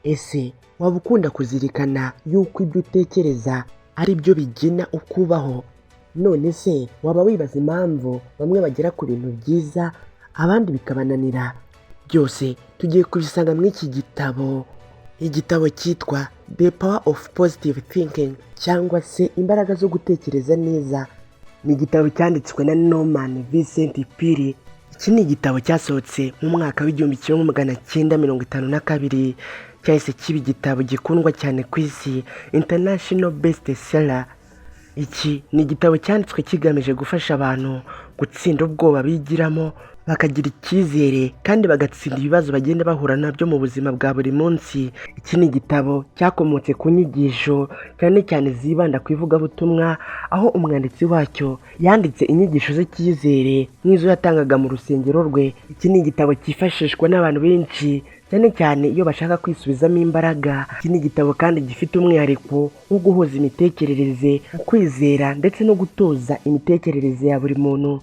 Ese waba ukunda kuzirikana yuko ibyo utekereza ari byo bigena uko ubaho? None se waba wibaza impamvu bamwe bagera ku bintu byiza abandi bikabananira? Byose tugiye kubisanga muri iki gitabo. Igitabo cyitwa The Power of Positive Thinking cyangwa se imbaraga zo gutekereza neza. Ni igitabo cyanditswe na Norman Vincent Peale. Iki ni igitabo cyasohotse mu mwaka w'1952, cyahise kiba igitabo gikundwa cyane ku isi, international best seller. Iki ni igitabo cyanditswe kigamije gufasha abantu gutsinda ubwoba bigiramo, bakagira icyizere kandi bagatsinda ibibazo bagenda bahura nabyo mu buzima bwa buri munsi. Iki ni igitabo cyakomotse ku nyigisho cyane cyane zibanda ku ivugabutumwa, aho umwanditsi wacyo yanditse inyigisho z'icyizere nk'izo yatangaga mu rusengero rwe. Iki ni igitabo cyifashishwa n'abantu benshi cyane cyane iyo bashaka kwisubizamo imbaraga. Iki ni igitabo kandi gifite umwihariko wo guhuza imitekerereze, ukwizera ndetse no gutoza imitekerereze ya buri muntu.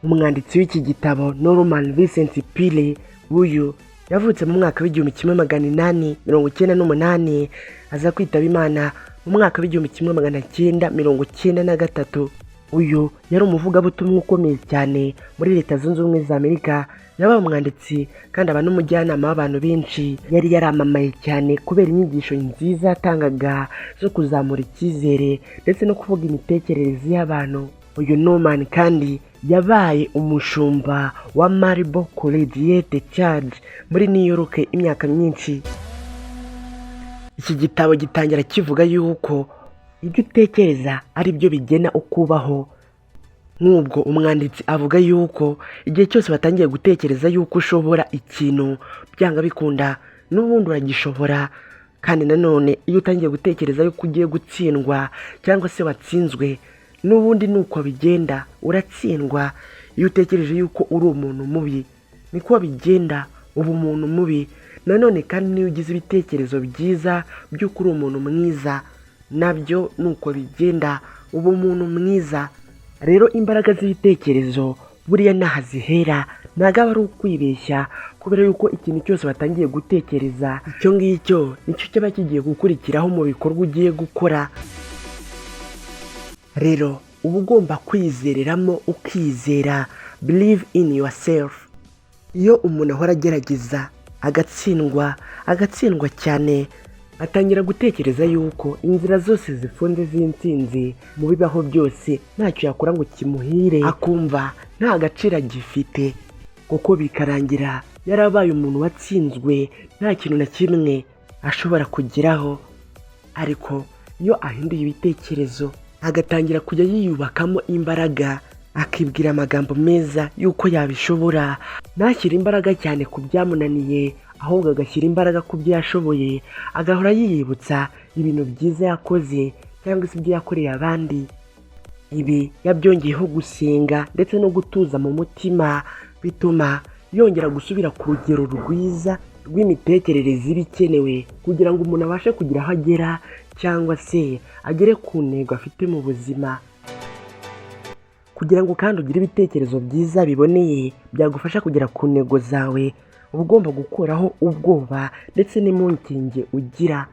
Umwanditsi w'iki gitabo Norman Vincent Peale, uyu yavutse mu mwaka w'1898, aza kwitaba Imana mu mwaka w'1993. Uyu yari umuvugabutumwa ukomeye cyane muri Leta Zunze Ubumwe za Amerika. Yabaye umwanditsi kandi aba n'umujyanama w'abantu benshi. Yari yaramamaye cyane kubera inyigisho nziza yatangaga zo kuzamura icyizere ndetse no kuvuga imitekerereze y'abantu. Uyu Norman kandi yabaye umushumba wa Marble Collegiate Church muri New York imyaka myinshi. Iki gitabo gitangira kivuga yuko ibyo utekereza ari byo bigena uko ubaho. Nk'ubwo umwanditsi avuga yuko igihe cyose batangiye gutekereza yuko ushobora ikintu, byanga bikunda n'ubundi uragishobora. Kandi nanone iyo utangiye gutekereza yuko ugiye gutsindwa cyangwa se watsinzwe, n'ubundi nuko bigenda, uratsindwa. Iyo utekereje yuko uri umuntu mubi, niko bigenda, uba umuntu mubi. Nanone kandi niyo ugize ibitekerezo byiza by'uko uri umuntu mwiza, nabyo nuko bigenda, uba umuntu mwiza. Rero imbaraga z'ibitekerezo buriya n'aha zihera, ntabwo aba ari ukwibeshya, kubera yuko ikintu cyose batangiye gutekereza, icyo ngicyo nicyo kiba kigiye gukurikiraho mu bikorwa ugiye gukora. Rero uba ugomba kwizereramo ukizera, believe in yourself. Iyo umuntu ahora agerageza agatsindwa cyane, atangira gutekereza yuko inzira zose zifunze z'intsinzi mu bibaho byose ntacyo yakora ngo kimuhire, akumva nta gaciro agifite, kuko bikarangira yarabaye umuntu watsinzwe, nta kintu na kimwe ashobora kugeraho. Ariko iyo ahinduye ibitekerezo agatangira kujya yiyubakamo imbaraga, akibwira amagambo meza yuko yabishobora, ntashyire imbaraga cyane ku byamunaniye, ahubwo agashyira imbaraga ku byo yashoboye, agahora yiyibutsa ibintu byiza yakoze cyangwa se ibyo yakoreye abandi. Ibi yabyongeyeho gusenga ndetse no gutuza mu mutima, bituma yongera gusubira ku rugero rwiza rw'imitekerereze iba ikenewe kugira ngo umuntu abashe kugira aho agera cyangwa se agere ku ntego afite mu buzima. Kugira ngo kandi ugire ibitekerezo byiza biboneye byagufasha kugera ku ntego zawe, uba ugomba gukuraho ubwoba ndetse n'impungenge ugira.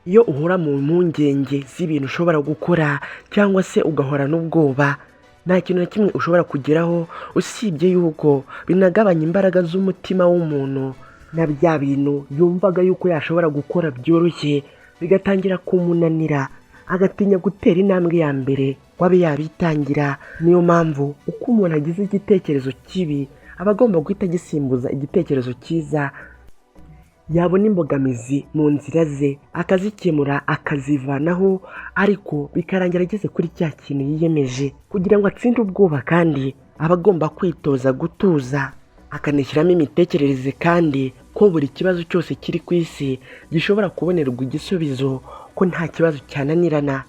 Iyo uhora mu mpungenge z'ibintu ushobora gukora cyangwa se ugahora n'ubwoba, nta kintu na kimwe ushobora kugeraho, usibye yuko binagabanya imbaraga z'umutima w'umuntu, na bya bintu yumvaga yuko yashobora gukora byoroshye bigatangira kumunanira, agatinya gutera intambwe ya mbere ngo abe yabitangira. Niyo mpamvu uko umuntu agize igitekerezo kibi aba agomba guhita agisimbuza igitekerezo cyiza. Yabona imbogamizi mu nzira ze akazikemura, akazivanaho, ariko bikarangira ageze kuri cya kintu yiyemeje. Kugira ngo atsinde ubwoba kandi aba agomba kwitoza gutuza, akanishyiramo imitekerereze kandi ko buri kibazo cyose kiri ku isi gishobora kubonerwa igisubizo, ko nta kibazo cyananirana.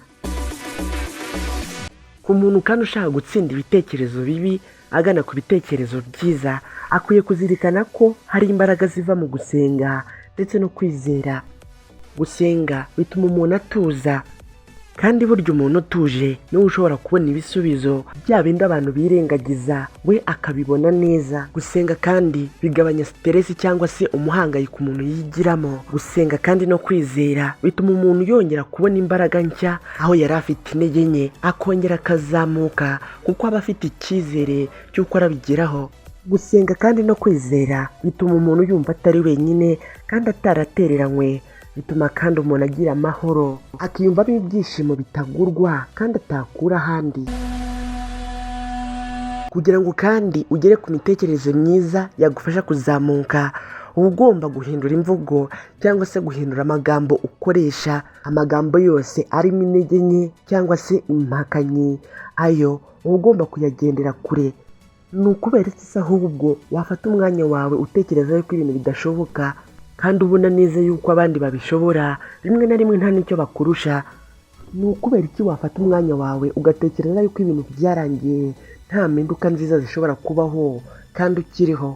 Ku muntu kandi ushaka gutsinda ibitekerezo bibi agana ku bitekerezo byiza, akwiye kuzirikana ko hari imbaraga ziva mu gusenga ndetse no kwizera. Gusenga bituma umuntu atuza, kandi burya umuntu utuje niwe ushobora kubona ibisubizo bya bindi abantu birengagiza we akabibona neza. Gusenga kandi bigabanya siteresi cyangwa se umuhangayiko umuntu yigiramo. Gusenga kandi no kwizera bituma umuntu yongera kubona imbaraga nshya aho yari afite intege nke, akongera akazamuka kuko aba afite icyizere cy'uko arabigeraho. Gusenga kandi no kwizera bituma umuntu yumva atari wenyine kandi ataratereranywe. Bituma kandi umuntu agira amahoro, akiyumvamo ibyishimo bitagurwa kandi atakura ahandi. Kugira ngo kandi ugere ku mitekerereze myiza yagufasha kuzamuka, uba ugomba guhindura imvugo cyangwa se guhindura amagambo ukoresha. Amagambo yose arimo intege nke cyangwa se impakanyi, ayo uba ugomba kuyagendera kure. Ni ukubera iki ahubwo wafata umwanya wawe utekereza yuko ibintu bidashoboka kandi ubona neza yuko abandi babishobora, rimwe na rimwe nta n'icyo bakurusha. Ni ukubera iki wafata umwanya wawe ugatekereza yuko ibintu byarangiye nta mpinduka nziza zishobora kubaho kandi ukiriho.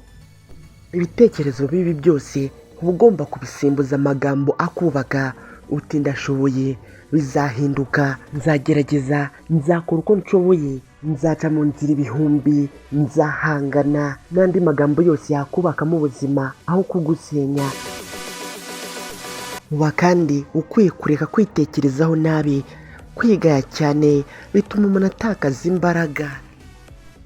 Ibitekerezo bibi byose uba ugomba kubisimbuza amagambo akubaka. Uti ndashoboye, bizahinduka, nzagerageza, nzakora uko nshoboye, nzaca mu nzira ibihumbi, nzahangana, n'andi magambo yose yakubaka mu buzima aho kugusenya. Uba kandi ukwiye kureka kwitekerezaho nabi. Kwigaya cyane bituma umuntu atakaza imbaraga.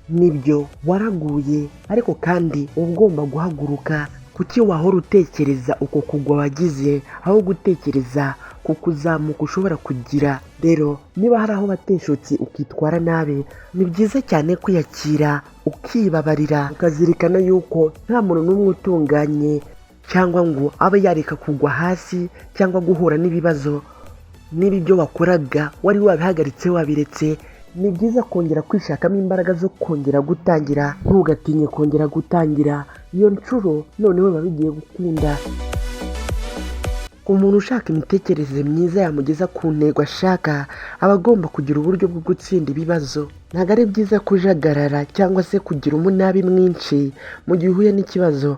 Nibyo waraguye, ariko kandi uba ugomba guhaguruka. Kuki wahora utekereza uko kugwa wagize aho gutekereza ku kuzamuka ushobora kugira? Rero niba hari aho wateshutse ukitwara nabi, ni byiza cyane kwiyakira, ukibabarira, ukazirikana yuko nta muntu n'umwe utunganye cyangwa ngo abe yareka kugwa hasi cyangwa guhura n'ibibazo. Niba ibyo wakoraga wari wabihagaritse wabiretse, ni byiza kongera kwishakamo imbaraga zo kongera gutangira. Ntugatinye kongera gutangira iyo nshuro, noneho biba bigiye gukunda. Umuntu ushaka imitekerereze myiza yamugeza ku ntego ashaka, aba agomba kugira uburyo bwo gutsinda ibibazo. Ntabwo ari byiza kujagarara cyangwa se kugira umunabi mwinshi mu gihe uhuye n'ikibazo,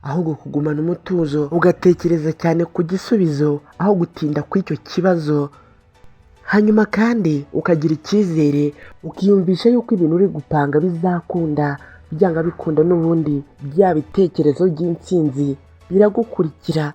ahubwo kugumana umutuzo ugatekereza cyane ku gisubizo aho gutinda kw'icyo kibazo. Hanyuma kandi ukagira icyizere, ukiyumvisha yuko ibintu uri gupanga bizakunda. Byanga bikunda n'ubundi bya bitekerezo by'intsinzi biragukurikira.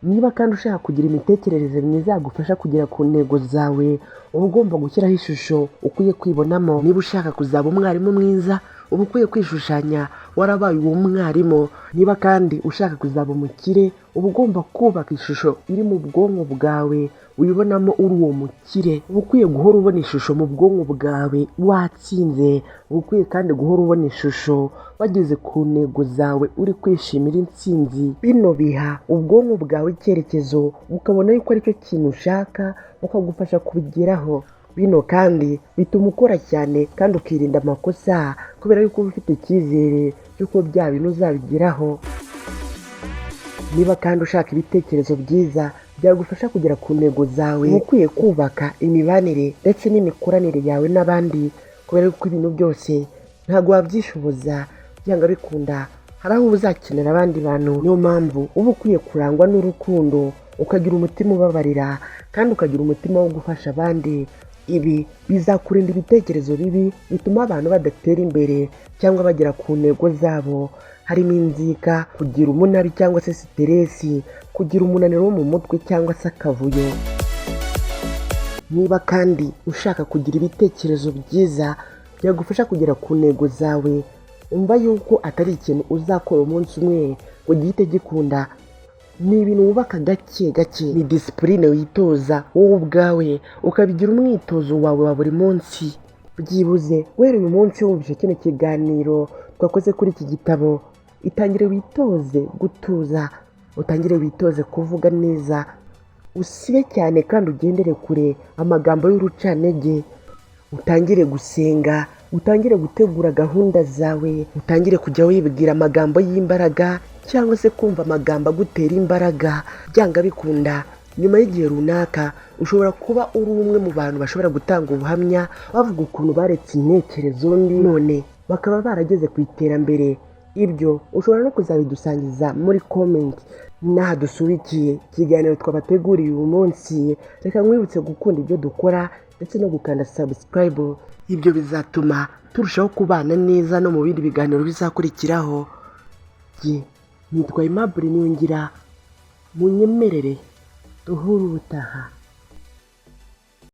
Niba kandi ushaka kugira imitekerereze myiza yagufasha kugera ku ntego zawe, uba ugomba gushyiraho ishusho ukwiye kwibonamo. Niba ushaka kuzaba umwarimu mwiza, uba ukwiye kwishushanya warabaye uwo mwarimu. Niba kandi ushaka kuzaba umukire, uba ugomba kubaka ishusho iri mu bwonko bwawe uyibonamo uri uwo mukire. Uba ukwiye guhora ubona ishusho mu bwonko bwawe watsinze. Uba ukwiye kandi guhora ubona ishusho wageze ku ntego zawe uri kwishimira intsinzi. Bino biha ubwonko bwawe icyerekezo, ukabona yuko aricyo kintu ushaka, ukagufasha kubigeraho. Bino kandi bituma ukora cyane kandi ukirinda amakosa, kubera yuko uba ufite icyizere cy'uko bya bintu uzabigeraho. Niba kandi ushaka ibitekerezo byiza byagufasha kugera ku ntego zawe, uba ukwiye kubaka imibanire ndetse n'imikoranire yawe n'abandi, kubera yuko ibintu byose ntabwo wabyishoboza. Byanga bikunda hari aho uzakenera abandi bantu. Niyo mpamvu uba ukwiye kurangwa n'urukundo, ukagira umutima ubabarira kandi ukagira umutima wo gufasha abandi. Ibi bizakurinda ibitekerezo bibi bituma abantu badatera imbere cyangwa bagera ku ntego zabo, harimo inzika, kugira umunabi cyangwa se siteresi, kugira umunaniro wo mu mutwe cyangwa se akavuyo. Niba kandi ushaka kugira ibitekerezo byiza byagufasha kugera ku ntego zawe, umva yuko atari ikintu uzakora umunsi umwe ngo gihite gikunda. Ni ibintu wubaka gake gake, ni disipurine witoza wowe ubwawe, ukabigira umwitozo wawe wa buri munsi. Byibuze wera uyu munsi wumvise kino kiganiro twakoze kuri iki gitabo, itangire witoze gutuza, utangire witoze kuvuga neza, usibe cyane kandi ugendere kure amagambo y'urucantege. Utangire gusenga, utangire gutegura gahunda zawe, utangire kujya wibwira amagambo y'imbaraga cyangwa se kumva amagambo agutera imbaraga. Byanga bikunda nyuma y'igihe runaka ushobora kuba uri umwe mu bantu bashobora gutanga ubuhamya bavuga ukuntu baretse intekerezo mbi none bakaba barageze ku iterambere. Ibyo ushobora no kuzabidusangiza muri comment. n'aha dusubikiye ikiganiro twabateguriye uyu munsi. Reka nkwibutse gukunda ibyo dukora ndetse no gukanda subscribe. Ibyo bizatuma turushaho kubana neza no mu bindi biganiro bizakurikiraho. Nitwa Aimable Niyongira, munyemerere duhure ubutaha.